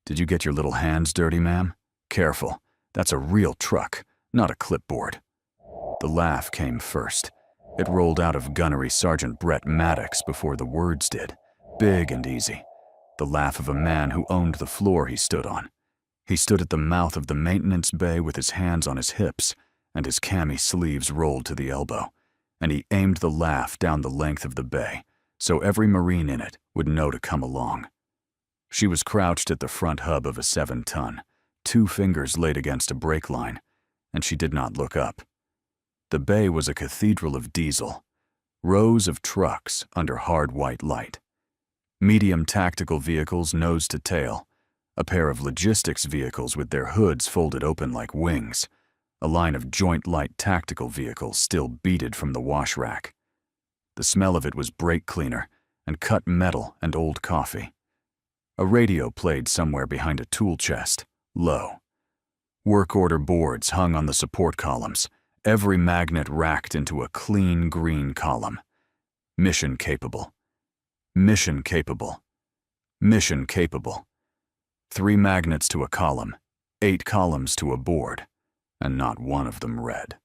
"Did you get your little hands dirty, ma'am? Careful, that's a real truck, not a clipboard." The laugh came first. It rolled out of Gunnery Sergeant Brett Maddox before the words did, big and easy. The laugh of a man who owned the floor he stood on. He stood at the mouth of the maintenance bay with his hands on his hips, and his cami sleeves rolled to the elbow, and he aimed the laugh down the length of the bay, so every Marine in it would know to come along. She was crouched at the front hub of a 7-ton, 2 fingers laid against a brake line, and she did not look up. The bay was a cathedral of diesel, rows of trucks under hard white light, medium tactical vehicles nose to tail, a pair of logistics vehicles with their hoods folded open like wings, a line of joint light tactical vehicles still beaded from the wash rack. The smell of it was brake cleaner and cut metal and old coffee. A radio played somewhere behind a tool chest, low. Work order boards hung on the support columns, every magnet racked into a clean green column. Mission capable. Mission capable. Mission capable. 3 magnets to a column, 8 columns to a board, and not one of them read.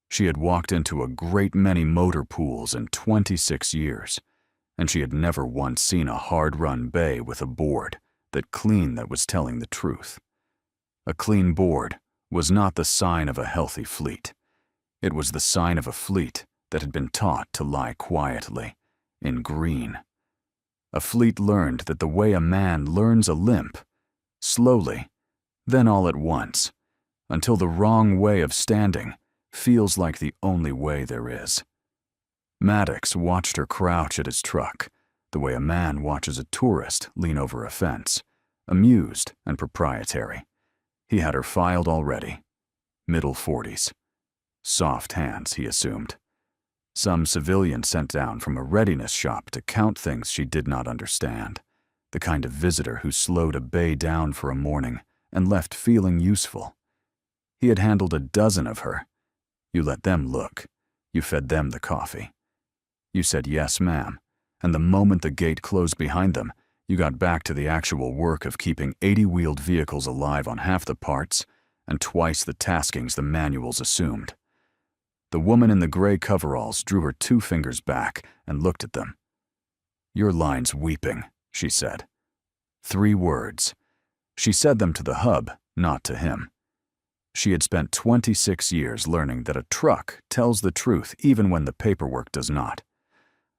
She had walked into a great many motor pools in 26 years, and she had never once seen a hard-run bay with a board that was telling the truth. A clean board was not the sign of a healthy fleet. It was the sign of a fleet that had been taught to lie quietly, in green. A fleet learned that the way a man learns a limp, slowly, then all at once, until the wrong way of standing feels like the only way there is. Maddox watched her crouch at his truck, the way a man watches a tourist lean over a fence, amused and proprietary. He had her filed already. Middle 40s. Soft hands, he assumed. Some civilian sent down from a readiness shop to count things she did not understand. The kind of visitor who slowed a bay down for a morning and left feeling useful. He had handled a dozen of her. You let them look. You fed them the coffee. You said yes, ma'am, and the moment the gate closed behind them, you got back to the actual work of keeping 80-wheeled vehicles alive on half the parts and twice the taskings the manuals assumed. The woman in the gray coveralls drew her 2 fingers back and looked at them. "Your line's weeping," she said. 3 words. She said them to the hub, not to him. She had spent 26 years learning that a truck tells the truth even when the paperwork does not.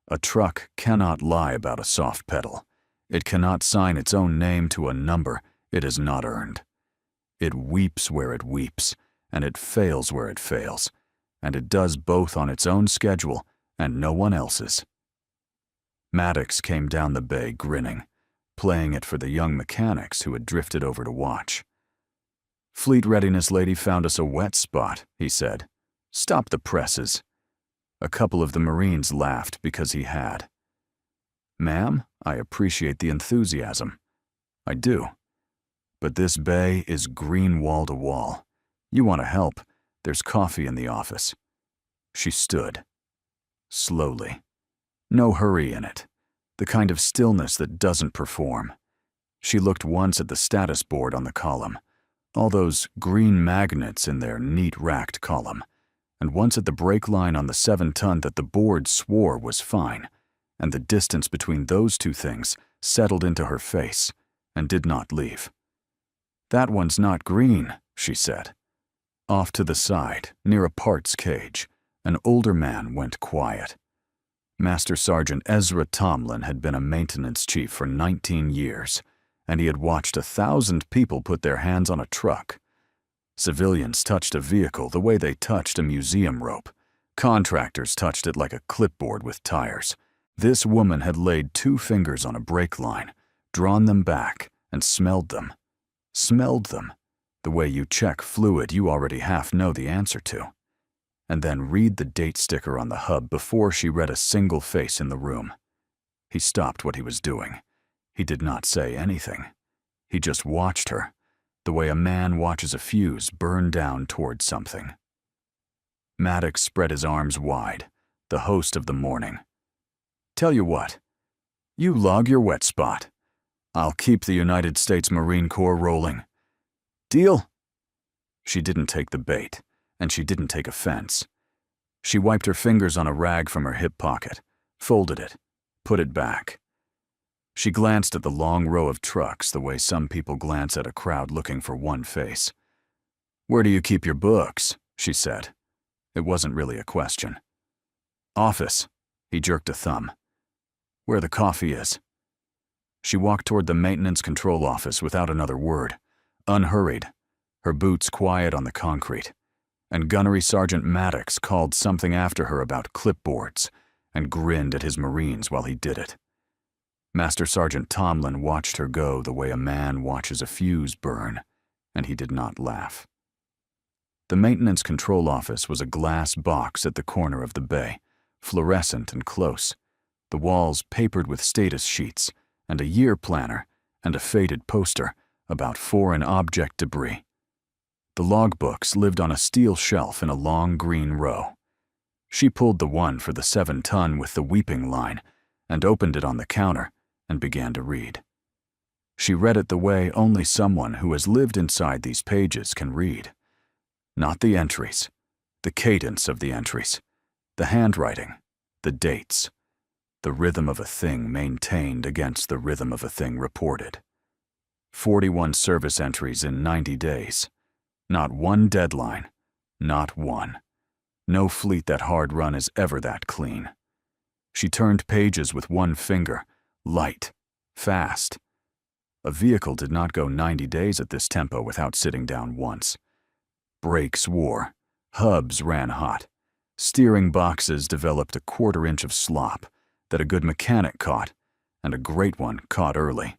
A truck cannot lie about a soft pedal. It cannot sign its own name to a number it has not earned. It weeps where it weeps, and it fails where it fails, and it does both on its own schedule and no one else's. Maddox came down the bay grinning, playing it for the young mechanics who had drifted over to watch. "Fleet readiness lady found us a wet spot," he said. "Stop the presses." A couple of the Marines laughed because he had. "Ma'am, I appreciate the enthusiasm. I do. But this bay is green wall to wall. You want to help, there's coffee in the office." She stood. Slowly. No hurry in it. The kind of stillness that doesn't perform. She looked once at the status board on the column, all those green magnets in their neat racked column, and once at the brake line on the 7-ton that the board swore was fine, and the distance between those 2 things settled into her face and did not leave. "That one's not green," she said. Off to the side, near a parts cage, an older man went quiet. Master Sergeant Ezra Tomlin had been a maintenance chief for 19 years, and he had watched 1,000 people put their hands on a truck. Civilians touched a vehicle the way they touched a museum rope. Contractors touched it like a clipboard with tires. This woman had laid 2 fingers on a brake line, drawn them back, and smelled them. Smelled them, the way you check fluid you already half know the answer to. And then read the date sticker on the hub before she read a single face in the room. He stopped what he was doing. He did not say anything. He just watched her, the way a man watches a fuse burn down towards something. Maddox spread his arms wide, the host of the morning. "Tell you what, you log your wet spot. I'll keep the United States Marine Corps rolling. Deal? She didn't take the bait, and she didn't take offense. She wiped her fingers on a rag from her hip pocket, folded it, put it back. She glanced at the long row of trucks the way some people glance at a crowd looking for one face. Where do you keep your books? She said. It wasn't really a question. Office. He jerked a thumb. Where the coffee is. She walked toward the maintenance control office without another word, unhurried, her boots quiet on the concrete, and Gunnery Sergeant Maddox called something after her about clipboards and grinned at his Marines while he did it. Master Sergeant Tomlin watched her go the way a man watches a fuse burn, and he did not laugh. The maintenance control office was a glass box at the corner of the bay, fluorescent and close, the walls papered with status sheets and a year planner and a faded poster about foreign object debris. The logbooks lived on a steel shelf in a long green row. She pulled the one for the 7-ton with the weeping line and opened it on the counter and began to read. She read it the way only someone who has lived inside these pages can read. Not the entries, the cadence of the entries, the handwriting, the dates, the rhythm of a thing maintained against the rhythm of a thing reported. 41 service entries in 90 days. Not one deadline, not one. No fleet that hard run is ever that clean. She turned pages with one finger, light, fast. A vehicle did not go 90 days at this tempo without sitting down once. Brakes wore, hubs ran hot, steering boxes developed a 1/4 inch of slop that a good mechanic caught, and a great one caught early.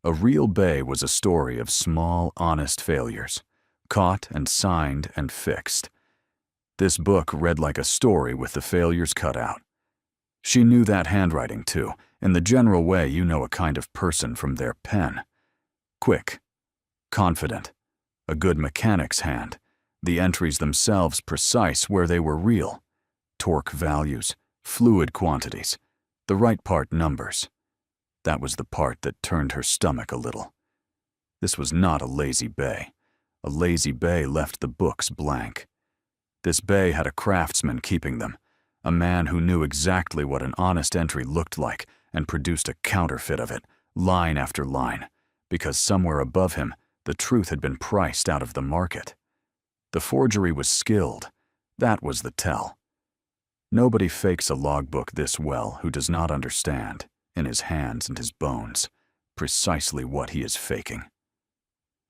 A real bay was a story of small, honest failures, caught and signed and fixed. This book read like a story with the failures cut out. She knew that handwriting, too, in the general way you know a kind of person from their pen. Quick, confident, a good mechanic's hand, the entries themselves precise where they were real, torque values, fluid quantities, the right part numbers. That was the part that turned her stomach a little. This was not a lazy bay. A lazy bay left the books blank. This bay had a craftsman keeping them, a man who knew exactly what an honest entry looked like and produced a counterfeit of it, line after line, because somewhere above him the truth had been priced out of the market. The forgery was skilled. That was the tell. Nobody fakes a logbook this well who does not understand, in his hands and his bones, precisely what he is faking.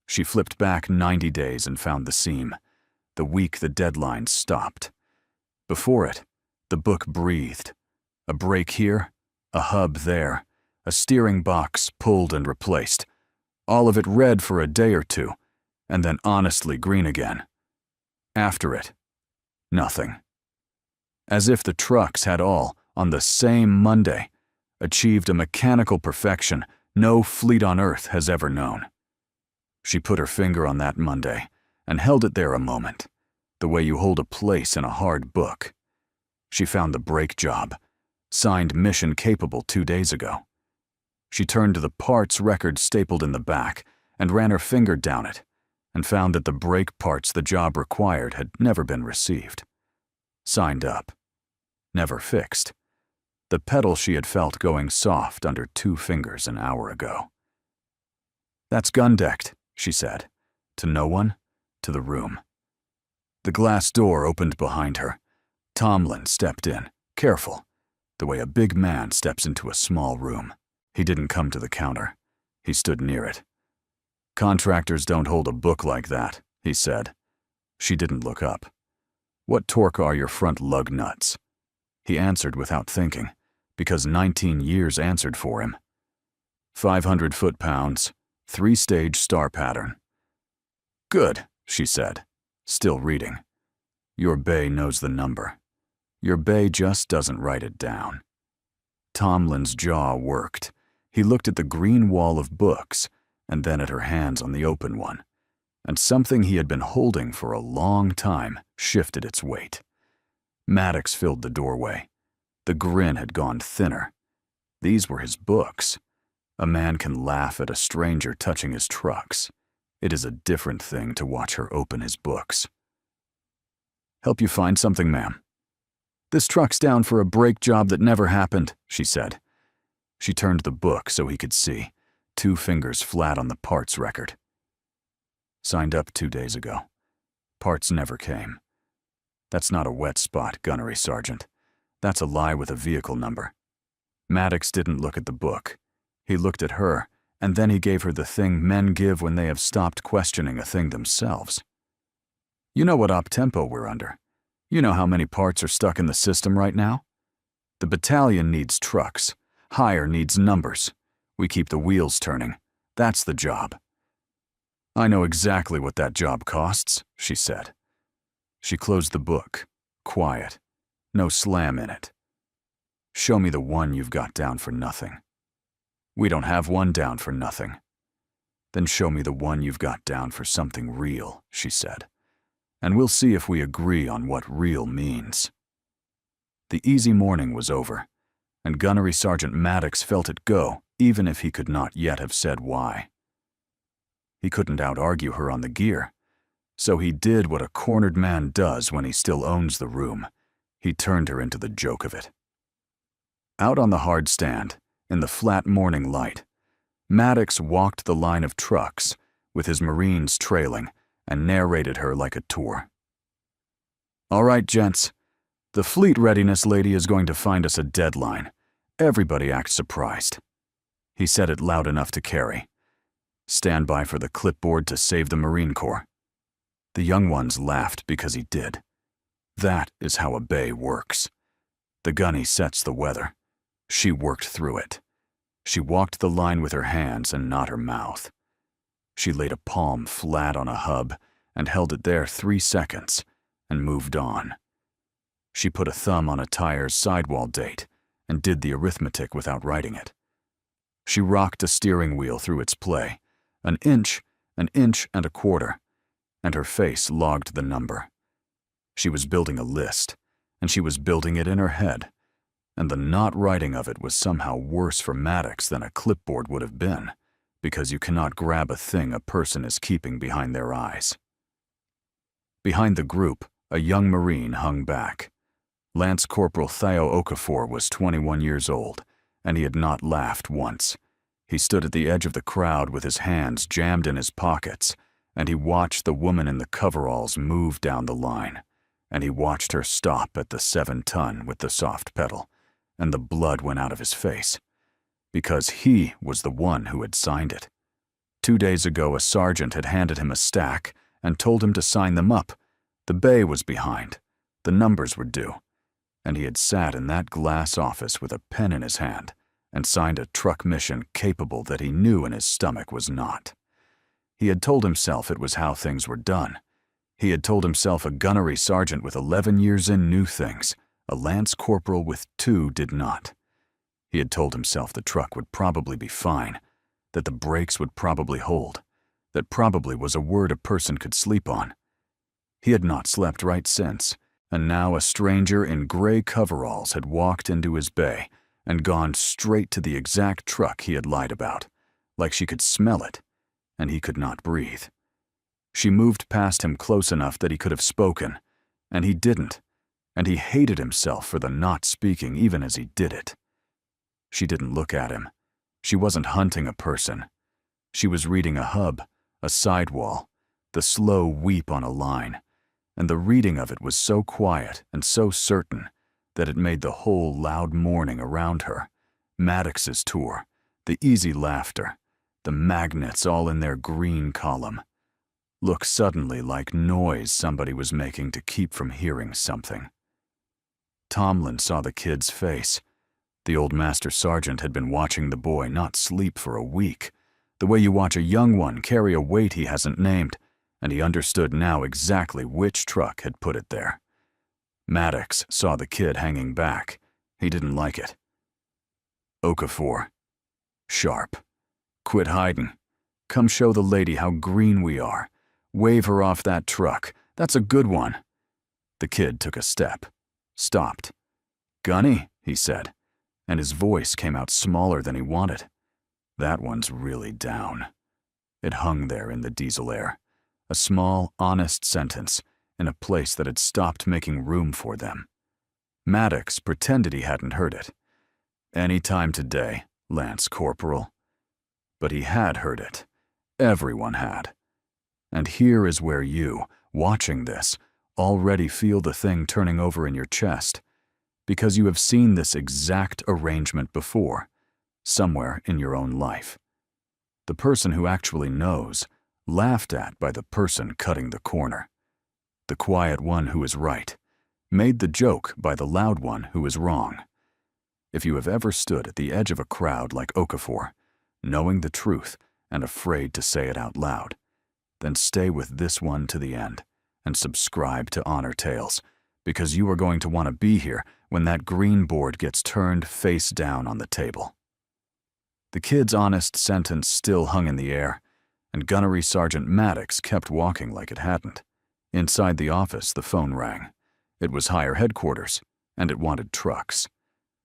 She flipped back 90 days and found the seam, the week the deadline stopped. Before it, the book breathed. A break here, a hub there, a steering box pulled and replaced. All of it red for a day or two, and then honestly green again. After it, nothing. As if the trucks had all, on the same Monday, achieved a mechanical perfection no fleet on Earth has ever known. She put her finger on that Monday and held it there a moment, the way you hold a place in a hard book. She found the brake job, signed mission capable 2 days ago. She turned to the parts record stapled in the back and ran her finger down it and found that the brake parts the job required had never been received. Signed up. Never fixed. The pedal she had felt going soft under 2 fingers an hour ago. That's gun-decked, she said. To no one, to the room. The glass door opened behind her. Tomlin stepped in, careful, the way a big man steps into a small room. He didn't come to the counter. He stood near it. Contractors don't hold a book like that, he said. She didn't look up. What torque are your front lug nuts? He answered without thinking, because 19 years answered for him. 500 foot-pounds, 3-stage star pattern. Good, she said, still reading. Your bay knows the number. Your bay just doesn't write it down. Tomlin's jaw worked. He looked at the green wall of books and then at her hands on the open one, and something he had been holding for a long time shifted its weight. Maddox filled the doorway. The grin had gone thinner. These were his books. A man can laugh at a stranger touching his trucks. It is a different thing to watch her open his books. "Help you find something, ma'am?" "This truck's down for a brake job that never happened," she said. She turned the book so he could see, 2 fingers flat on the parts record. "Signed up 2 days ago. Parts never came. That's not a wet spot, Gunnery Sergeant. That's a lie with a vehicle number." Maddox didn't look at the book. He looked at her, and then he gave her the thing men give when they have stopped questioning a thing themselves. "You know what op-tempo we're under. You know how many parts are stuck in the system right now? The battalion needs trucks. Hire needs numbers. We keep the wheels turning. That's the job." "I know exactly what that job costs," she said. She closed the book, quiet, no slam in it. "Show me the one you've got down for nothing." "We don't have one down for nothing." "Then show me the one you've got down for something real," she said. "And we'll see if we agree on what real means." The easy morning was over, and Gunnery Sergeant Maddox felt it go, even if he could not yet have said why. He couldn't out-argue her on the gear, so he did what a cornered man does when he still owns the room. He turned her into the joke of it. Out on the hard stand, in the flat morning light, Maddox walked the line of trucks, with his Marines trailing, and narrated her like a tour. "All right, gents. The fleet readiness lady is going to find us a deadline. Everybody acts surprised." He said it loud enough to carry. "Stand by for the clipboard to save the Marine Corps." The young ones laughed because he did. That is how a bay works. The gunny sets the weather. She worked through it. She walked the line with her hands and not her mouth. She laid a palm flat on a hub and held it there 3 seconds and moved on. She put a thumb on a tire's sidewall date and did the arithmetic without writing it. She rocked a steering wheel through its play, an inch and a quarter, and her face logged the number. She was building a list, and she was building it in her head, and the not writing of it was somehow worse for Maddox than a clipboard would have been, because you cannot grab a thing a person is keeping behind their eyes. Behind the group, a young Marine hung back. Lance Corporal Theo Okafor was 21 years old, and he had not laughed once. He stood at the edge of the crowd with his hands jammed in his pockets, and he watched the woman in the coveralls move down the line, and he watched her stop at the 7-ton with the soft pedal, and the blood went out of his face, because he was the one who had signed it. 2 days ago, a sergeant had handed him a stack and told him to sign them up. The bay was behind. The numbers were due. And he had sat in that glass office with a pen in his hand and signed a truck mission capable that he knew in his stomach was not. He had told himself it was how things were done. He had told himself a gunnery sergeant with 11 years in knew things. A lance corporal with 2 did not. He had told himself the truck would probably be fine, that the brakes would probably hold, that probably was a word a person could sleep on. He had not slept right since, and now a stranger in gray coveralls had walked into his bay and gone straight to the exact truck he had lied about, like she could smell it, and he could not breathe. She moved past him close enough that he could have spoken, and he didn't, and he hated himself for the not speaking even as he did it. She didn't look at him. She wasn't hunting a person. She was reading a hub, a sidewall, the slow weep on a line, and the reading of it was so quiet and so certain that it made the whole loud mourning around her, Maddox's tour, the easy laughter, the magnets all in their green column, look suddenly like noise somebody was making to keep from hearing something. Tomlin saw the kid's face. The old master sergeant had been watching the boy not sleep for a week, the way you watch a young one carry a weight he hasn't named, and he understood now exactly which truck had put it there. Maddox saw the kid hanging back. He didn't like it. "Okafor. Sharp. Quit hiding. Come show the lady how green we are. Wave her off that truck. That's a good one." The kid took a step. Stopped. "Gunny," he said, and his voice came out smaller than he wanted. That one's really down. It hung there in the diesel air, a small, honest sentence in a place that had stopped making room for them. Maddox pretended he hadn't heard it. Any time today, Lance Corporal. But he had heard it. Everyone had. And here is where you, watching this, already feel the thing turning over in your chest, because you have seen this exact arrangement before, somewhere in your own life. The person who actually knows, laughed at by the person cutting the corner. The quiet one who is right, made the joke by the loud one who is wrong. If you have ever stood at the edge of a crowd like Okafor, knowing the truth and afraid to say it out loud, then stay with this one to the end and subscribe to Honor Tales, because you are going to want to be here when that green board gets turned face down on the table. The kid's honest sentence still hung in the air, and Gunnery Sergeant Maddox kept walking like it hadn't. Inside the office, the phone rang. It was higher headquarters, and it wanted trucks.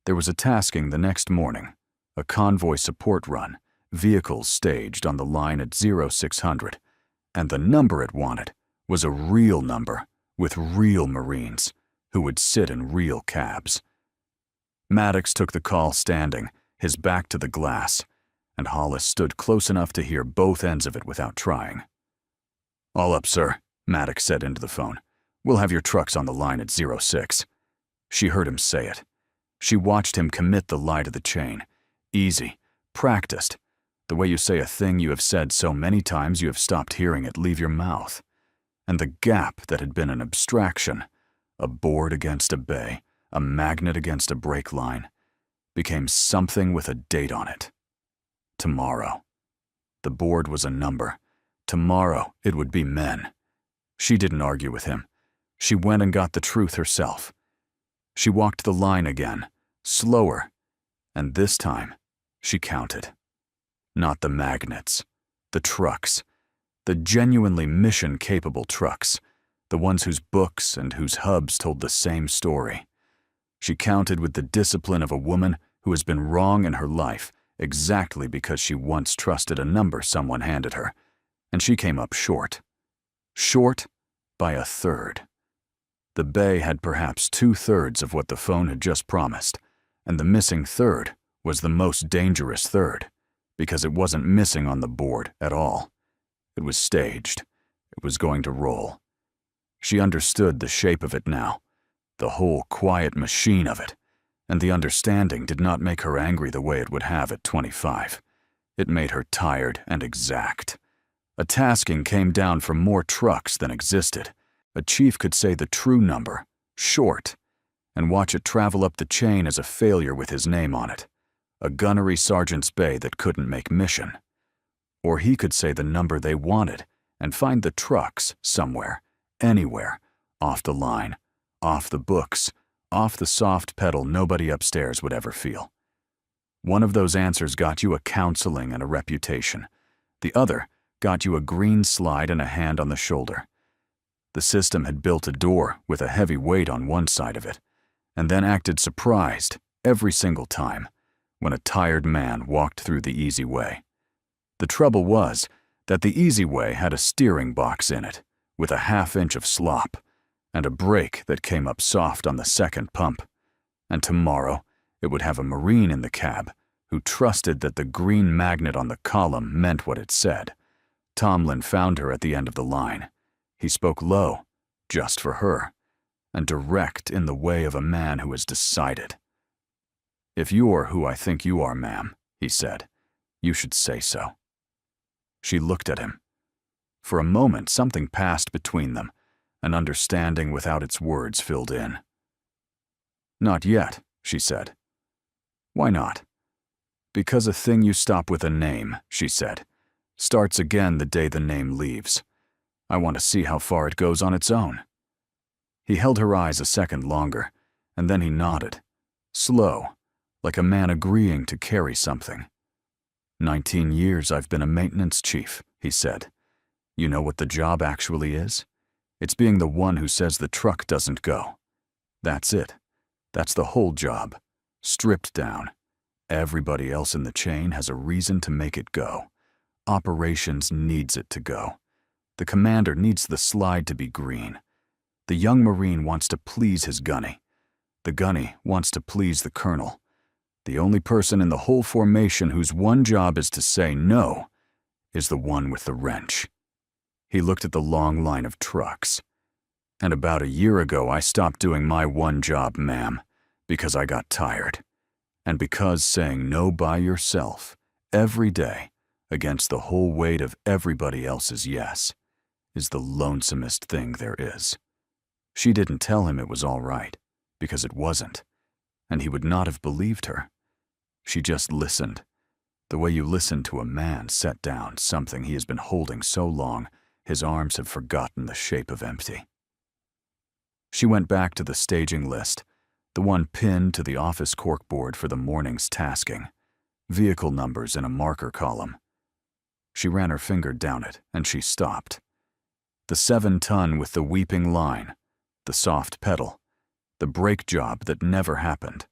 There was a tasking the next morning, a convoy support run, vehicles staged on the line at 0600, and the number it wanted was a real number with real Marines who would sit in real cabs. Maddox took the call standing, his back to the glass, and Hollis stood close enough to hear both ends of it without trying. "All up, sir," Maddox said into the phone. "We'll have your trucks on the line at 06. She heard him say it. She watched him commit the lie to the chain. Easy, practiced. The way you say a thing you have said so many times you have stopped hearing it leave your mouth. And the gap that had been an abstraction, a board against a bay, a magnet against a brake line, became something with a date on it. Tomorrow. The board was a number. Tomorrow it would be men. She didn't argue with him. She went and got the truth herself. She walked the line again, slower, and this time she counted. Not the magnets, the trucks, the genuinely mission-capable trucks, the ones whose books and whose hubs told the same story. She counted with the discipline of a woman who has been wrong in her life exactly because she once trusted a number someone handed her, and she came up short. Short by a third. The bay had perhaps 2/3 of what the phone had just promised, and the missing third was the most dangerous third, because it wasn't missing on the board at all. It was staged. It was going to roll. She understood the shape of it now, the whole quiet machine of it, and the understanding did not make her angry the way it would have at 25. It made her tired and exact. A tasking came down from more trucks than existed. A chief could say the true number, short, and watch it travel up the chain as a failure with his name on it. A gunnery sergeant's bay that couldn't make mission. Or he could say the number they wanted and find the trucks somewhere, anywhere, off the line, off the books, off the soft pedal nobody upstairs would ever feel. One of those answers got you a counseling and a reputation. The other got you a green slide and a hand on the shoulder. The system had built a door with a heavy weight on one side of it, and then acted surprised every single time when a tired man walked through the easy way. The trouble was that the easy way had a steering box in it with a 1/2 inch of slop and a brake that came up soft on the second pump. And tomorrow it would have a Marine in the cab who trusted that the green magnet on the column meant what it said. Tomlin found her at the end of the line. He spoke low, just for her, and direct in the way of a man who has decided. "If you're who I think you are, ma'am," he said, "you should say so." She looked at him. For a moment something passed between them, an understanding without its words filled in. "Not yet," she said. "Why not?" "Because a thing you stop with a name," she said, "starts again the day the name leaves. I want to see how far it goes on its own." He held her eyes a second longer, and then he nodded, slow, like a man agreeing to carry something. 19 years I've been a maintenance chief," he said. "You know what the job actually is? It's being the one who says the truck doesn't go. That's it. That's the whole job. Stripped down. Everybody else in the chain has a reason to make it go. Operations needs it to go. The commander needs the slide to be green. The young Marine wants to please his gunny. The gunny wants to please the colonel. The only person in the whole formation whose one job is to say no is the one with the wrench. He looked at the long line of trucks. And about a year ago, I stopped doing my one job, ma'am, because I got tired. And because saying no by yourself, every day, against the whole weight of everybody else's yes, is the lonesomest thing there is. She didn't tell him it was all right, because it wasn't, and he would not have believed her. She just listened, the way you listen to a man set down something he has been holding so long, his arms have forgotten the shape of empty. She went back to the staging list, the one pinned to the office corkboard for the morning's tasking, vehicle numbers in a marker column. She ran her finger down it, and she stopped. The 7-ton with the weeping line, the soft pedal, the brake job that never happened,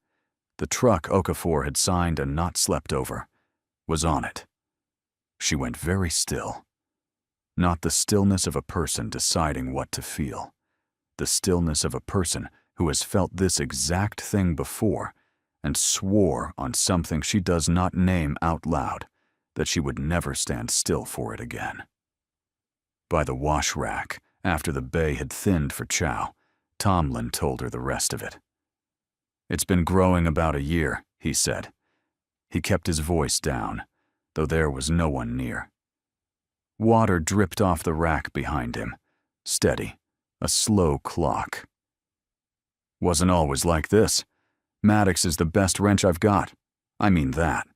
the truck Okafor had signed and not slept over, was on it. She went very still. Not the stillness of a person deciding what to feel. The stillness of a person who has felt this exact thing before and swore on something she does not name out loud that she would never stand still for it again. By the wash rack, after the bay had thinned for chow, Tomlin told her the rest of it. "It's been growing about a year," he said. He kept his voice down, though there was no one near. Water dripped off the rack behind him, steady, a slow clock. "Wasn't always like this. Maddox is the best wrench I've got. I mean that.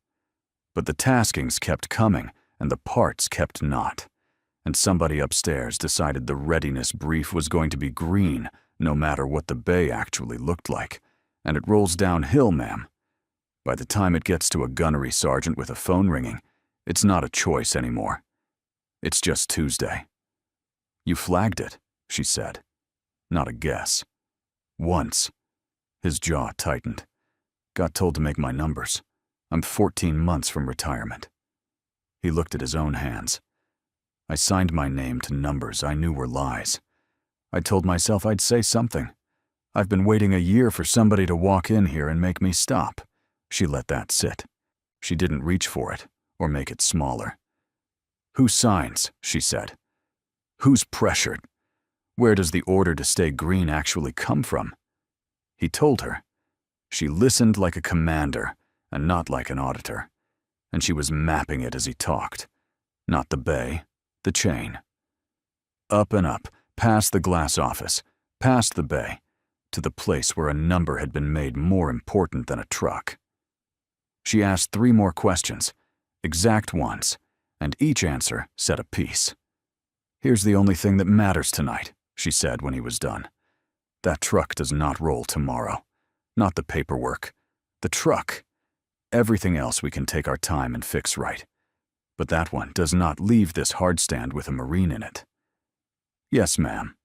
But the taskings kept coming, and the parts kept not. And somebody upstairs decided the readiness brief was going to be green, no matter what the bay actually looked like. And it rolls downhill, ma'am. By the time it gets to a gunnery sergeant with a phone ringing, it's not a choice anymore. It's just Tuesday." "You flagged it," she said. "Not a guess." "Once." His jaw tightened. "Got told to make my numbers. I'm 14 months from retirement." He looked at his own hands. "I signed my name to numbers I knew were lies. I told myself I'd say something. I've been waiting a year for somebody to walk in here and make me stop." She let that sit. She didn't reach for it or make it smaller. "Who signs?" she said. "Who's pressured? Where does the order to stay green actually come from?" He told her. She listened like a commander and not like an auditor, and she was mapping it as he talked. Not the bay, the chain. Up and up, past the glass office, past the bay, to the place where a number had been made more important than a truck. She asked 3 more questions, exact ones, and each answer said a piece. "Here's the only thing that matters tonight," she said when he was done. "That truck does not roll tomorrow. Not the paperwork. The truck. Everything else we can take our time and fix right. But that one does not leave this hardstand with a Marine in it." "Yes, ma'am."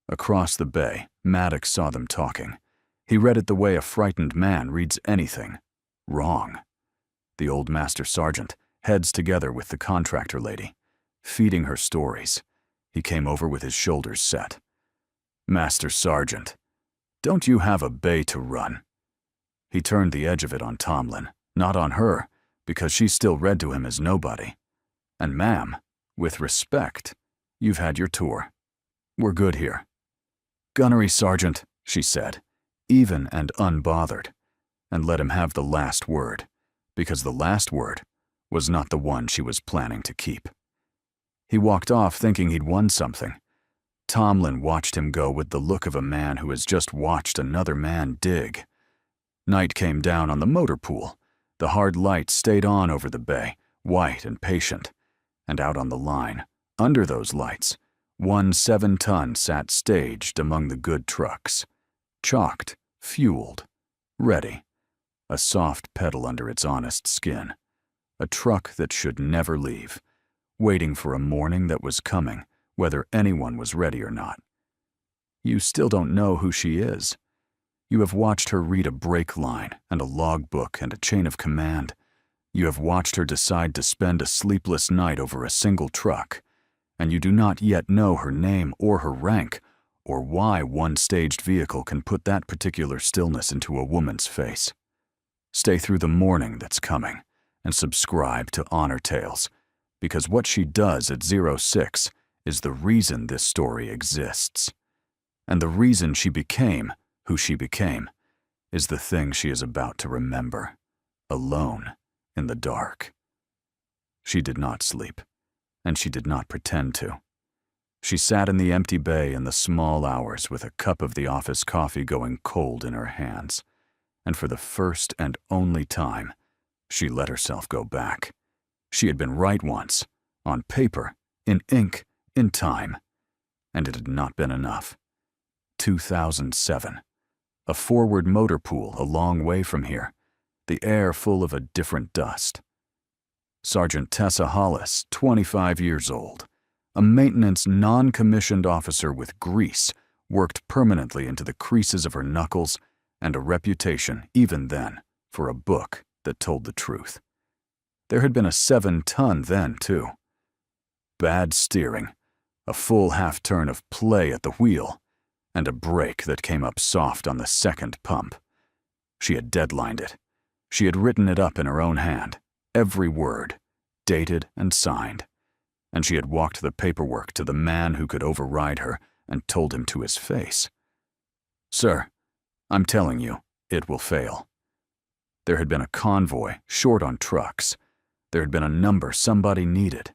Across the bay, Maddox saw them talking. He read it the way a frightened man reads anything. Wrong. The old master sergeant, heads together with the contractor lady, feeding her stories. He came over with his shoulders set. "Master Sergeant, don't you have a bay to run?" He turned the edge of it on Tomlin, not on her, because she still read to him as nobody. "And ma'am, with respect, you've had your tour. We're good here." "Gunnery Sergeant," she said, even and unbothered, and let him have the last word, because the last word was not the one she was planning to keep. He walked off thinking he'd won something. Tomlin watched him go with the look of a man who has just watched another man dig. Night came down on the motor pool. The hard light stayed on over the bay, white and patient. And out on the line, under those lights, one 7-ton sat staged among the good trucks. Chalked, fueled, ready. A soft pedal under its honest skin. A truck that should never leave, waiting for a morning that was coming, whether anyone was ready or not. You still don't know who she is. You have watched her read a break line and a logbook and a chain of command. You have watched her decide to spend a sleepless night over a single truck, and you do not yet know her name or her rank, or why one staged vehicle can put that particular stillness into a woman's face. Stay through the morning that's coming, and subscribe to Honor Tales, because what she does at 06 is the reason this story exists. And the reason she became who she became is the thing she is about to remember, alone in the dark. She did not sleep, and she did not pretend to. She sat in the empty bay in the small hours with a cup of the office coffee going cold in her hands, and for the first and only time, she let herself go back. She had been right once, on paper, in ink, in time, and it had not been enough. 2007. A forward motor pool a long way from here, the air full of a different dust. Sergeant Tessa Hollis, 25 years old, a maintenance non-commissioned officer with grease, worked permanently into the creases of her knuckles and a reputation, even then, for a book that told the truth. There had been a 7-ton then, too. Bad steering, a full half-turn of play at the wheel, and a brake that came up soft on the second pump. She had deadlined it. She had written it up in her own hand, every word, dated and signed, and she had walked the paperwork to the man who could override her and told him to his face, "Sir, I'm telling you, it will fail." There had been a convoy short on trucks. There had been a number somebody needed.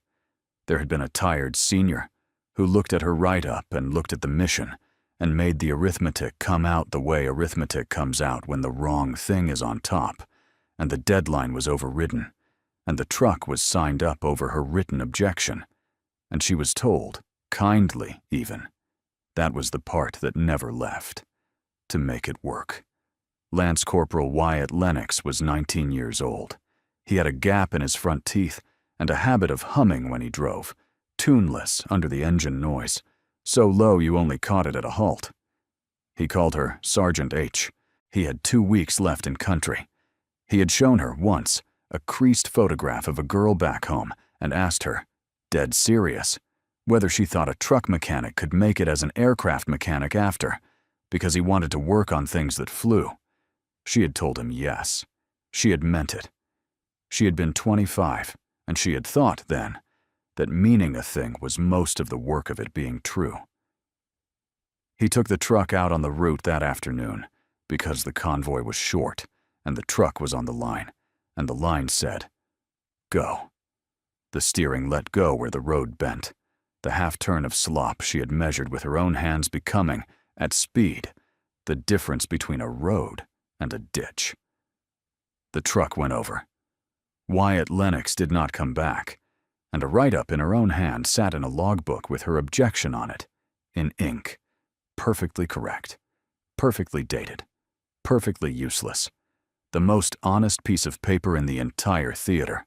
There had been a tired senior who looked at her write-up and looked at the mission and made the arithmetic come out the way arithmetic comes out when the wrong thing is on top, and the deadline was overridden, and the truck was signed up over her written objection, and she was told, kindly even, that was the part that never left, to make it work. Lance Corporal Wyatt Lennox was 19 years old. He had a gap in his front teeth and a habit of humming when he drove, tuneless under the engine noise, so low you only caught it at a halt. He called her Sergeant H. He had 2 weeks left in country. He had shown her, once, a creased photograph of a girl back home and asked her, dead serious, whether she thought a truck mechanic could make it as an aircraft mechanic after, because he wanted to work on things that flew. She had told him yes. She had meant it. She had been 25, and she had thought then that meaning a thing was most of the work of it being true. He took the truck out on the route that afternoon because the convoy was short and the truck was on the line, and the line said, "Go." The steering let go where the road bent, the half-turn of slop she had measured with her own hands becoming, at speed, the difference between a road and a ditch. The truck went over. Wyatt Lennox did not come back, and a write-up in her own hand sat in a logbook with her objection on it, in ink, perfectly correct, perfectly dated, perfectly useless, the most honest piece of paper in the entire theater,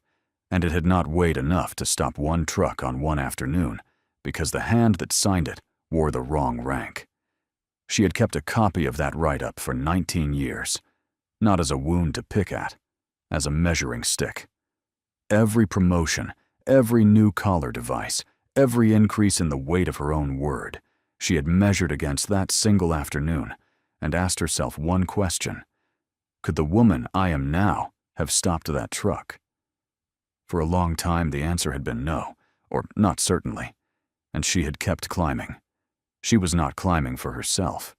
and it had not weighed enough to stop one truck on one afternoon because the hand that signed it wore the wrong rank. She had kept a copy of that write-up for 19 years, not as a wound to pick at, as a measuring stick. Every promotion, every new collar device, every increase in the weight of her own word, she had measured against that single afternoon and asked herself one question: could the woman I am now have stopped that truck? For a long time the answer had been no, or not certainly, and she had kept climbing. She was not climbing for herself.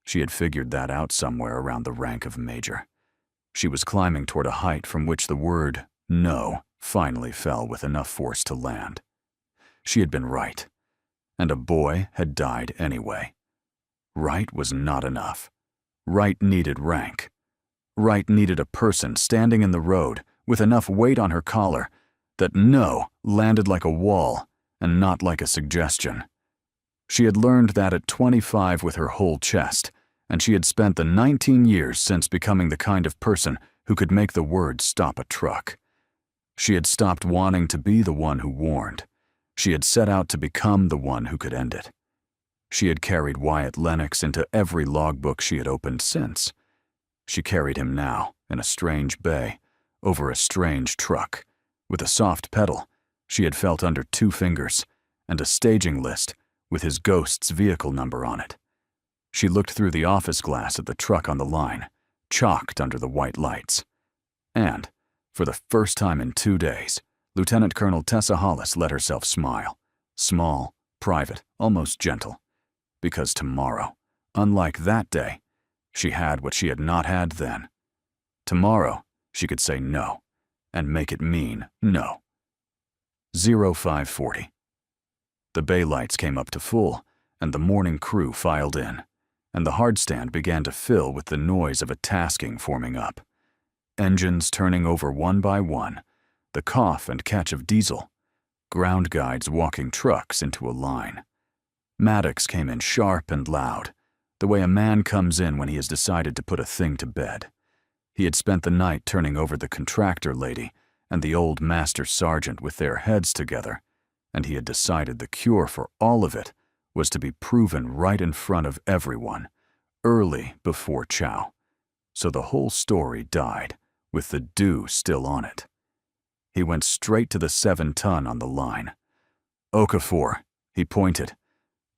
She had figured that out somewhere around the rank of major. She was climbing toward a height from which the word no finally fell with enough force to land. She had been right, and a boy had died anyway. Right was not enough. Right needed rank. Right needed a person standing in the road with enough weight on her collar that no landed like a wall and not like a suggestion. She had learned that at 25 with her whole chest, and she had spent the 19 years since becoming the kind of person who could make the word stop a truck. She had stopped wanting to be the one who warned. She had set out to become the one who could end it. She had carried Wyatt Lennox into every logbook she had opened since. She carried him now, in a strange bay, over a strange truck, with a soft pedal she had felt under 2 fingers, and a staging list with his ghost's vehicle number on it. She looked through the office glass at the truck on the line, chalked under the white lights. And, for the first time in 2 days, Lieutenant Colonel Tessa Hollis let herself smile. Small, private, almost gentle. Because tomorrow, unlike that day, she had what she had not had then. Tomorrow, she could say no, and make it mean no. 0540. The bay lights came up to full, and the morning crew filed in, and the hardstand began to fill with the noise of a tasking forming up. Engines turning over one by one, the cough and catch of diesel, ground guides walking trucks into a line. Maddox came in sharp and loud, the way a man comes in when he has decided to put a thing to bed. He had spent the night turning over the contractor lady and the old master sergeant with their heads together, and he had decided the cure for all of it was to be proven right in front of everyone, early before chow. So the whole story died, with the dew still on it. He went straight to the 7-ton on the line. "Okafor," he pointed.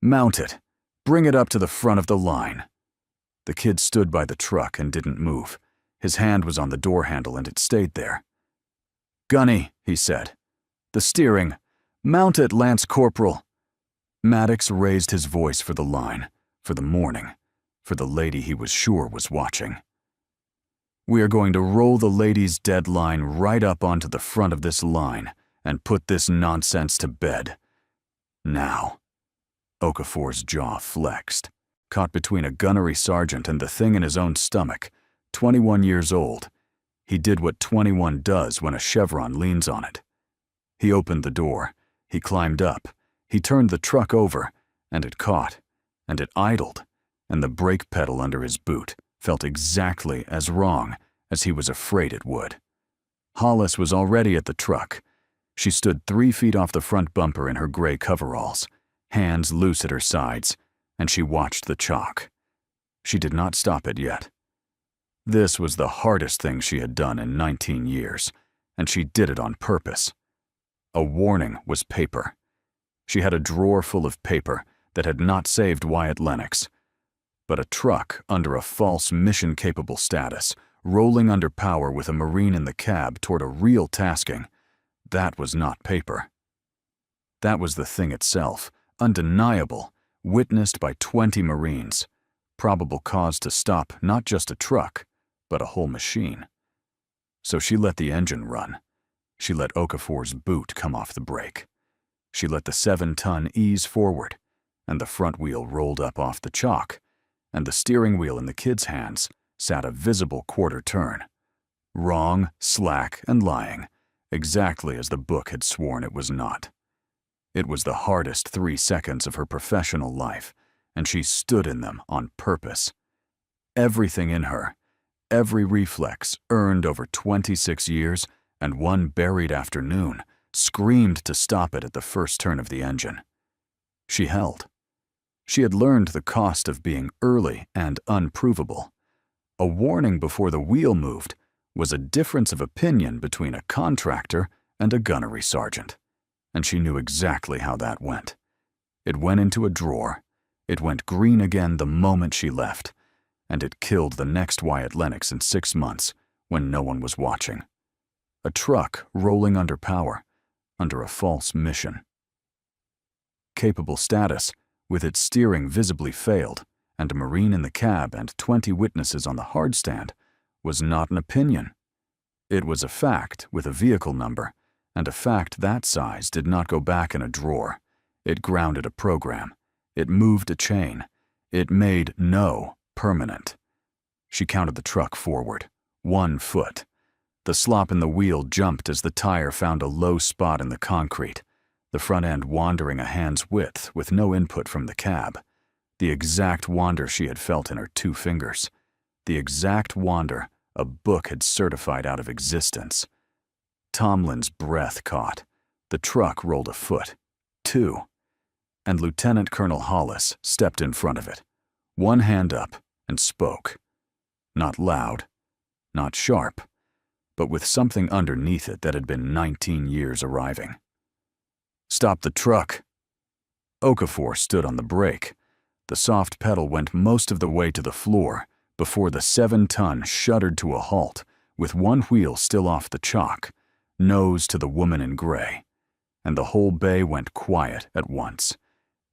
"Mount it. Bring it up to the front of the line." The kid stood by the truck and didn't move. His hand was on the door handle and it stayed there. "Gunny," he said. "The steering. Mount it, Lance Corporal." Maddox raised his voice for the line, for the morning, for the lady he was sure was watching. "We are going to roll the lady's dead line right up onto the front of this line and put this nonsense to bed. Now." Okafor's jaw flexed, caught between a gunnery sergeant and the thing in his own stomach, 21 years old. He did what 21 does when a chevron leans on it. He opened the door, he climbed up, he turned the truck over, and it caught, and it idled, and the brake pedal under his boot felt exactly as wrong as he was afraid it would. Hollis was already at the truck. She stood 3 feet off the front bumper in her gray coveralls, hands loose at her sides, and she watched the chalk. She did not stop it yet. This was the hardest thing she had done in 19 years, and she did it on purpose. A warning was paper. She had a drawer full of paper that had not saved Wyatt Lennox. But a truck under a false mission-capable status, rolling under power with a Marine in the cab toward a real tasking, that was not paper. That was the thing itself, undeniable, witnessed by 20 Marines, probable cause to stop not just a truck, but a whole machine. So she let the engine run. She let Okafor's boot come off the brake. She let the 7-ton ease forward, and the front wheel rolled up off the chalk, and the steering wheel in the kid's hands sat a visible quarter turn. Wrong, slack, and lying, exactly as the book had sworn it was not. It was the hardest 3 seconds of her professional life, and she stood in them on purpose. Everything in her, every reflex earned over 26 years and one buried afternoon, screamed to stop it at the first turn of the engine. She held. She had learned the cost of being early and unprovable. A warning before the wheel moved was a difference of opinion between a contractor and a gunnery sergeant, and she knew exactly how that went. It went into a drawer. It went green again the moment she left, and it killed the next Wyatt Lennox in 6 months when no one was watching. A truck rolling under power, under a false mission. Capable status, with its steering visibly failed, and a Marine in the cab and 20 witnesses on the hardstand, was not an opinion. It was a fact with a vehicle number, and a fact that size did not go back in a drawer. It grounded a program. It moved a chain. It made no permanent. She counted the truck forward, 1 foot. The slop in the wheel jumped as the tire found a low spot in the concrete, the front end wandering a hand's width with no input from the cab. The exact wander she had felt in her 2 fingers. The exact wander a book had certified out of existence. Tomlin's breath caught. The truck rolled a foot. 2. and Lieutenant Colonel Hollis stepped in front of it, one hand up, and spoke. Not loud, not sharp, but with something underneath it that had been 19 years arriving. "Stop the truck." Okafor stood on the brake. The soft pedal went most of the way to the floor before the 7-ton shuddered to a halt, with one wheel still off the chalk, nose to the woman in gray, and the whole bay went quiet at once.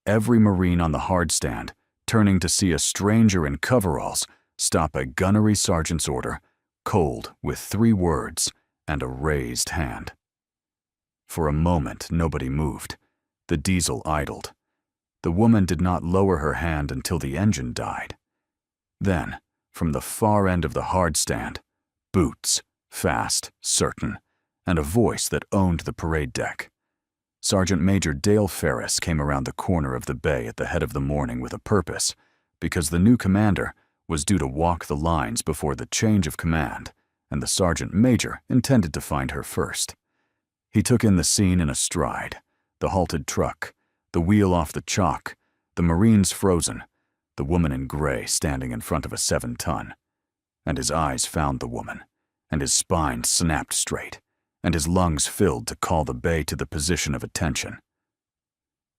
Every Marine on the hardstand, turning to see a stranger in coveralls stop a gunnery sergeant's order, cold with 3 words and a raised hand. For a moment, nobody moved. The diesel idled. The woman did not lower her hand until the engine died. Then, from the far end of the hardstand, boots, fast, certain, and a voice that owned the parade deck. Sergeant Major Dale Ferris came around the corner of the bay at the head of the morning with a purpose, because the new commander was due to walk the lines before the change of command, and the sergeant major intended to find her first. He took in the scene in a stride: the halted truck, the wheel off the chalk, the Marines frozen, the woman in gray standing in front of a 7-ton. And his eyes found the woman, and his spine snapped straight, and his lungs filled to call the bay to the position of attention.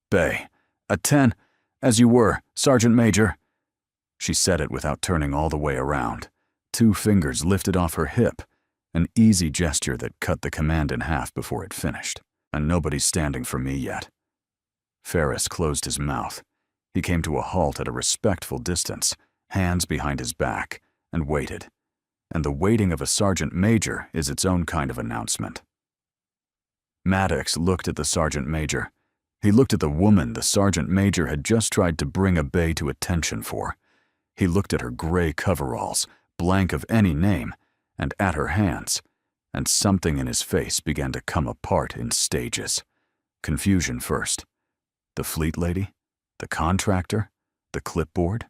"Bay, a 10, as you were, Sergeant Major." She said it without turning all the way around, 2 fingers lifted off her hip, an easy gesture that cut the command in half before it finished. "And nobody's standing for me yet." Ferris closed his mouth. He came to a halt at a respectful distance, hands behind his back, and waited. And the waiting of a sergeant major is its own kind of announcement. Maddox looked at the sergeant major. He looked at the woman the sergeant major had just tried to bring a bay to attention for. He looked at her gray coveralls, blank of any name, and at her hands, and something in his face began to come apart in stages. Confusion first. The fleet lady? The contractor? The clipboard?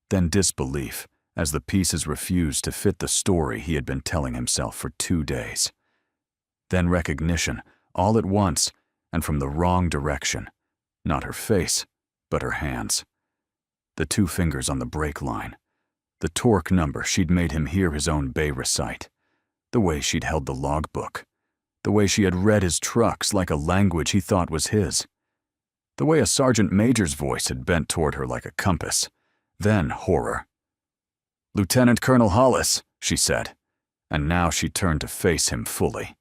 Then disbelief, as the pieces refused to fit the story he had been telling himself for 2 days. Then recognition, all at once, and from the wrong direction. Not her face, but her hands. The 2 fingers on the brake line. The torque number she'd made him hear his own bay recite. The way she'd held the logbook. The way she had read his trucks like a language he thought was his. The way a sergeant major's voice had bent toward her like a compass. Then horror. "Lieutenant Colonel Hollis," she said, and now she turned to face him fully,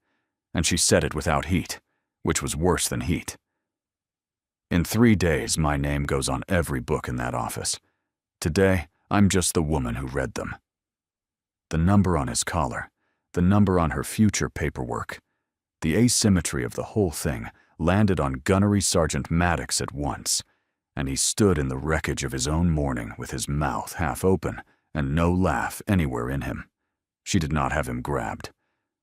and she said it without heat, which was worse than heat. "In 3 days, my name goes on every book in that office. Today, I'm just the woman who read them." The number on his collar, the number on her future paperwork, the asymmetry of the whole thing landed on Gunnery Sergeant Maddox at once, and he stood in the wreckage of his own morning with his mouth half open and no laugh anywhere in him. She did not have him grabbed.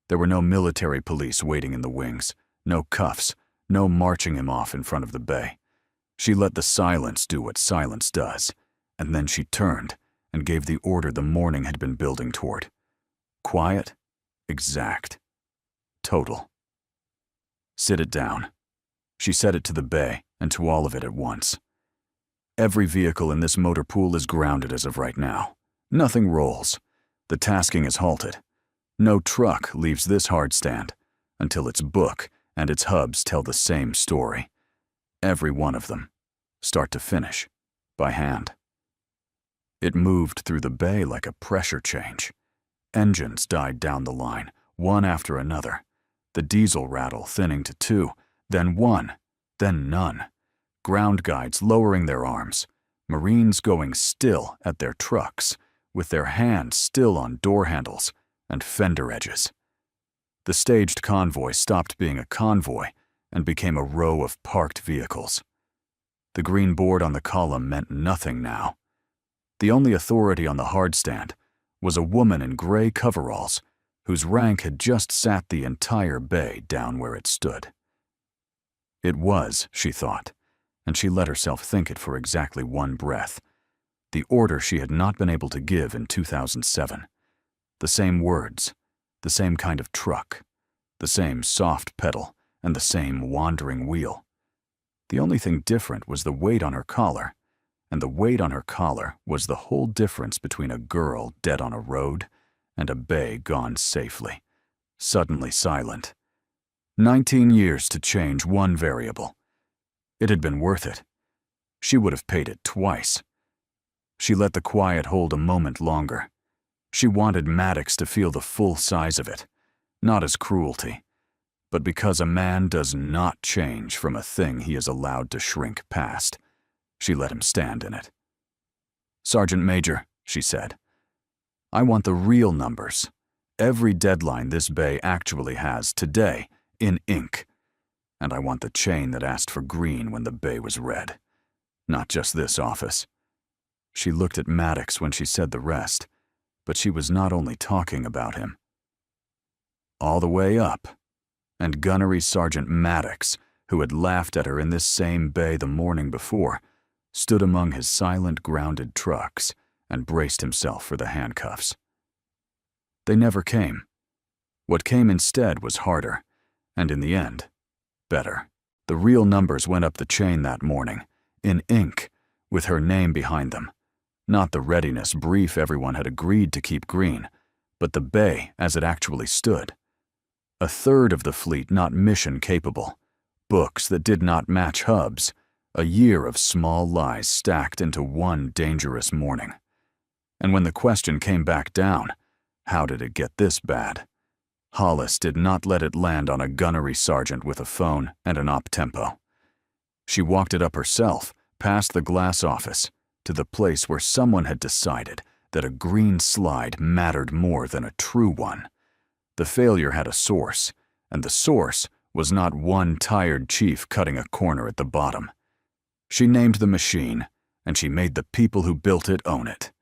There were no military police waiting in the wings, no cuffs, no marching him off in front of the bay. She let the silence do what silence does, and then she turned and gave the order the morning had been building toward. Quiet, exact, total. "Sit it down." She said it to the bay and to all of it at once. "Every vehicle in this motor pool is grounded as of right now. Nothing rolls. The tasking is halted. No truck leaves this hardstand until its book and its hubs tell the same story. Every one of them, start to finish, by hand." It moved through the bay like a pressure change. Engines died down the line, one after another. The diesel rattle thinning to 2, then 1, then none. Ground guides lowering their arms. Marines going still at their trucks, with their hands still on door handles and fender edges. The staged convoy stopped being a convoy and became a row of parked vehicles. The green board on the column meant nothing now. The only authority on the hardstand was a woman in gray coveralls whose rank had just sat the entire bay down where it stood. It was, she thought, and she let herself think it for exactly 1 breath, the order she had not been able to give in 2007. The same words, the same kind of truck, the same soft pedal, and the same wandering wheel. The only thing different was the weight on her collar, and the weight on her collar was the whole difference between a girl dead on a road and a bay gone safely, suddenly silent. 19 years to change one variable. It had been worth it. She would have paid it twice. She let the quiet hold a moment longer. She wanted Maddox to feel the full size of it, not as cruelty, but because a man does not change from a thing he is allowed to shrink past. She let him stand in it. "Sergeant Major," she said, "I want the real numbers. Every deadline this bay actually has today, in ink. And I want the chain that asked for green when the bay was red. Not just this office." She looked at Maddox when she said the rest, but she was not only talking about him. All the way up. And Gunnery Sergeant Maddox, who had laughed at her in this same bay the morning before, stood among his silent, grounded trucks and braced himself for the handcuffs. They never came. What came instead was harder, and in the end, better. The real numbers went up the chain that morning, in ink, with her name behind them. Not the readiness brief everyone had agreed to keep green, but the bay as it actually stood. A third of the fleet not mission capable, books that did not match hubs, a year of small lies stacked into one dangerous morning. And when the question came back down, how did it get this bad? Hollis did not let it land on a gunnery sergeant with a phone and an op-tempo. She walked it up herself, past the glass office, to the place where someone had decided that a green slide mattered more than a true one. The failure had a source, and the source was not one tired chief cutting a corner at the bottom. She named the machine, and she made the people who built it own it.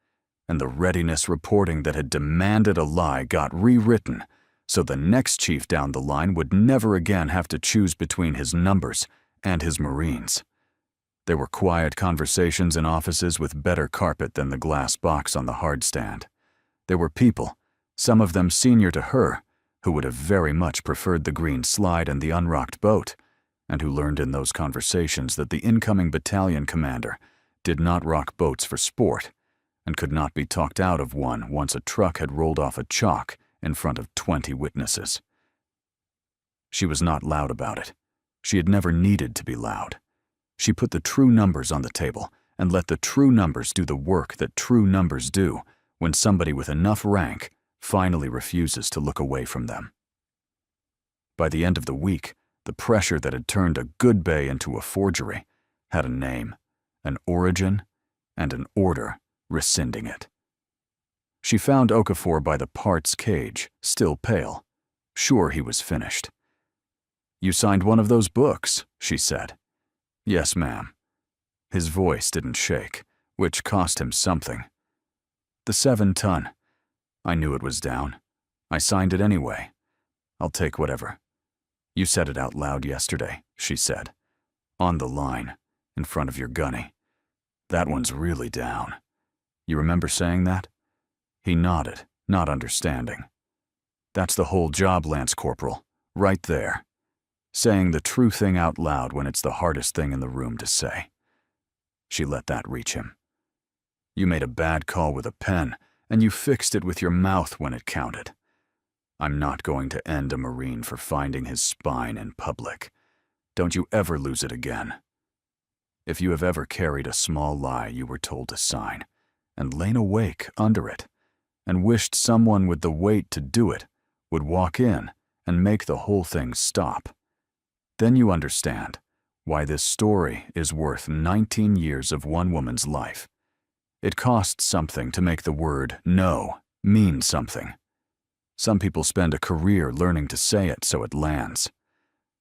And the readiness reporting that had demanded a lie got rewritten, so the next chief down the line would never again have to choose between his numbers and his Marines. There were quiet conversations in offices with better carpet than the glass box on the hard stand. There were people, some of them senior to her, who would have very much preferred the green slide and the unrocked boat, and who learned in those conversations that the incoming battalion commander did not rock boats for sport, and could not be talked out of one once a truck had rolled off a chalk in front of 20 witnesses. She was not loud about it. She had never needed to be loud. She put the true numbers on the table and let the true numbers do the work that true numbers do when somebody with enough rank finally refuses to look away from them. By the end of the week, the pressure that had turned a good bay into a forgery had a name, an origin, and an order rescinding it. She found Okafor by the parts cage, still pale. Sure he was finished. "You signed one of those books," she said. "Yes, ma'am." His voice didn't shake, which cost him something. "The 7-ton. I knew it was down. I signed it anyway. I'll take whatever." "You said it out loud yesterday," she said. "On the line, in front of your gunny. That one's really down. You remember saying that?" He nodded, not understanding. "That's the whole job, Lance Corporal, right there. Saying the true thing out loud when it's the hardest thing in the room to say." She let that reach him. "You made a bad call with a pen, and you fixed it with your mouth when it counted. I'm not going to end a Marine for finding his spine in public. Don't you ever lose it again. If you have ever carried a small lie you were told to sign, and lain awake under it, and wished someone with the weight to do it would walk in and make the whole thing stop, then you understand why this story is worth 19 years of one woman's life. It costs something to make the word no mean something. Some people spend a career learning to say it so it lands.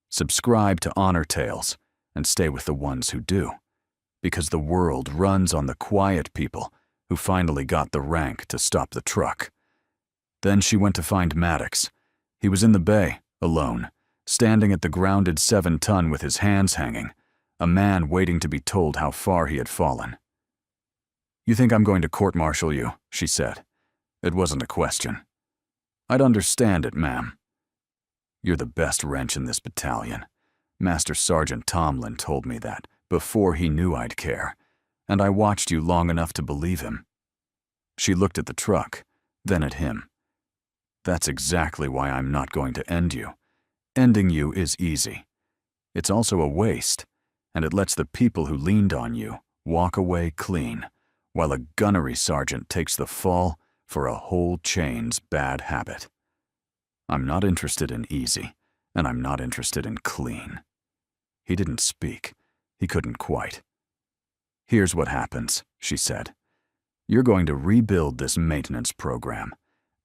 Subscribe to honor tales and stay with the ones who do, because the world runs on the quiet people who finally got the rank to stop the truck. Then she went to find Maddox. He was in the bay, alone, standing at the grounded 7-ton with his hands hanging, a man waiting to be told how far he had fallen. "You think I'm going to court-martial you?" she said. It wasn't a question. "I'd understand it, ma'am. You're the best wrench in this battalion. Master Sergeant Tomlin told me that before he knew I'd care, and I watched you long enough to believe him." She looked at the truck, then at him. "That's exactly why I'm not going to end you. Ending you is easy. It's also a waste, and it lets the people who leaned on you walk away clean, while a gunnery sergeant takes the fall for a whole chain's bad habit. I'm not interested in easy, and I'm not interested in clean." He didn't speak. He couldn't quite. "Here's what happens," she said. "You're going to rebuild this maintenance program.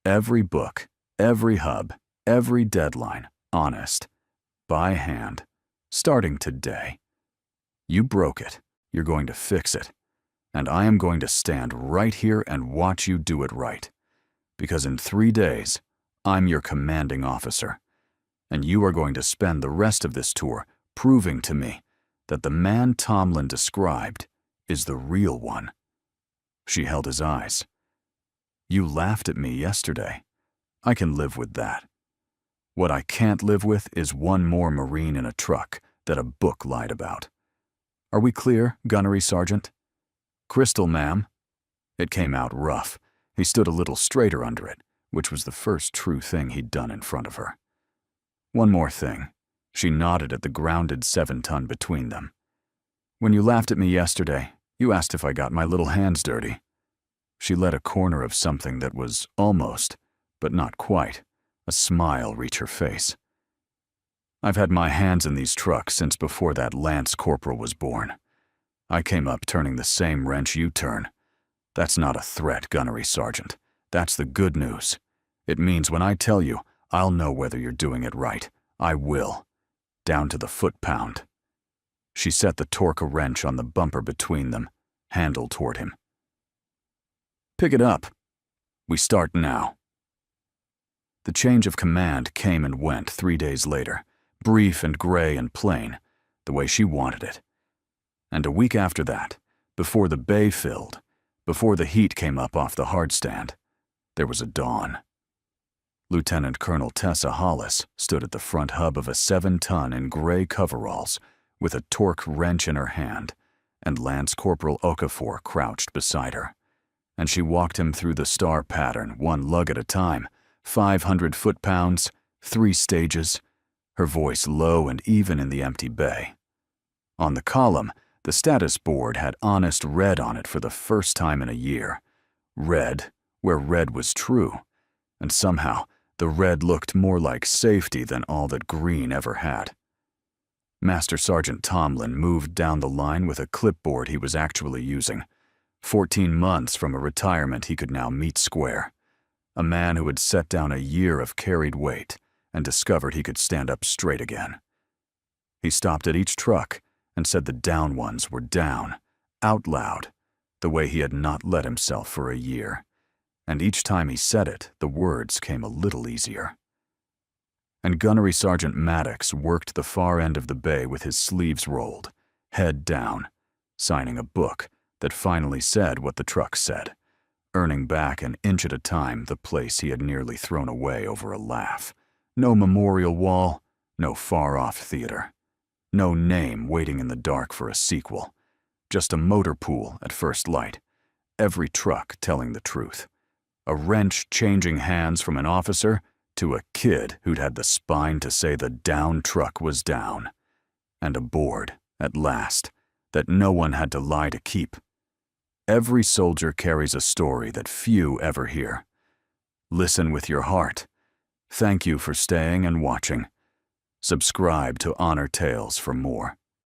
Every book, every hub, every deadline, honest, by hand, starting today. You broke it. You're going to fix it. And I am going to stand right here and watch you do it right. Because in 3 days, I'm your commanding officer. And you are going to spend the rest of this tour proving to me that the man Tomlin described is the real one." She held his eyes. "You laughed at me yesterday. I can live with that. What I can't live with is one more Marine in a truck that a book lied about. Are we clear, Gunnery Sergeant?" "Crystal, ma'am." It came out rough. He stood a little straighter under it, which was the first true thing he'd done in front of her. "One more thing." She nodded at the grounded 7-ton between them. "When you laughed at me yesterday, you asked if I got my little hands dirty." She let a corner of something that was almost, but not quite, a smile reach her face. "I've had my hands in these trucks since before that Lance Corporal was born. I came up turning the same wrench you turn. That's not a threat, Gunnery Sergeant. That's the good news. It means when I tell you, I'll know whether you're doing it right. I will. Down to the foot-pound." She set the torque wrench on the bumper between them, handle toward him. "Pick it up. We start now." The change of command came and went 3 days later, brief and gray and plain, the way she wanted it. And a week after that, before the bay filled, before the heat came up off the hardstand, there was a dawn. Lieutenant Colonel Tessa Hollis stood at the front hub of a 7-ton in gray coveralls with a torque wrench in her hand, and Lance Corporal Okafor crouched beside her. And she walked him through the star pattern, one lug at a time, 500 foot-pounds, 3 stages, her voice low and even in the empty bay. On the column, the status board had honest red on it for the first time in a year. Red, where red was true. And somehow, the red looked more like safety than all that green ever had. Master Sergeant Tomlin moved down the line with a clipboard he was actually using. 14 months from a retirement he could now meet square. A man who had set down a year of carried weight and discovered he could stand up straight again. He stopped at each truck and said the down ones were down, out loud, the way he had not let himself for a year. And each time he said it, the words came a little easier. And Gunnery Sergeant Maddox worked the far end of the bay with his sleeves rolled, head down, signing a book that finally said what the truck said, earning back an inch at a time the place he had nearly thrown away over a laugh. No memorial wall, no far-off theater. No name waiting in the dark for a sequel. Just a motor pool at first light. Every truck telling the truth. A wrench changing hands from an officer to a kid who'd had the spine to say the down truck was down. And a board, at last, that no one had to lie to keep. Every soldier carries a story that few ever hear. Listen with your heart. Thank you for staying and watching. Subscribe to Honor Tales for more.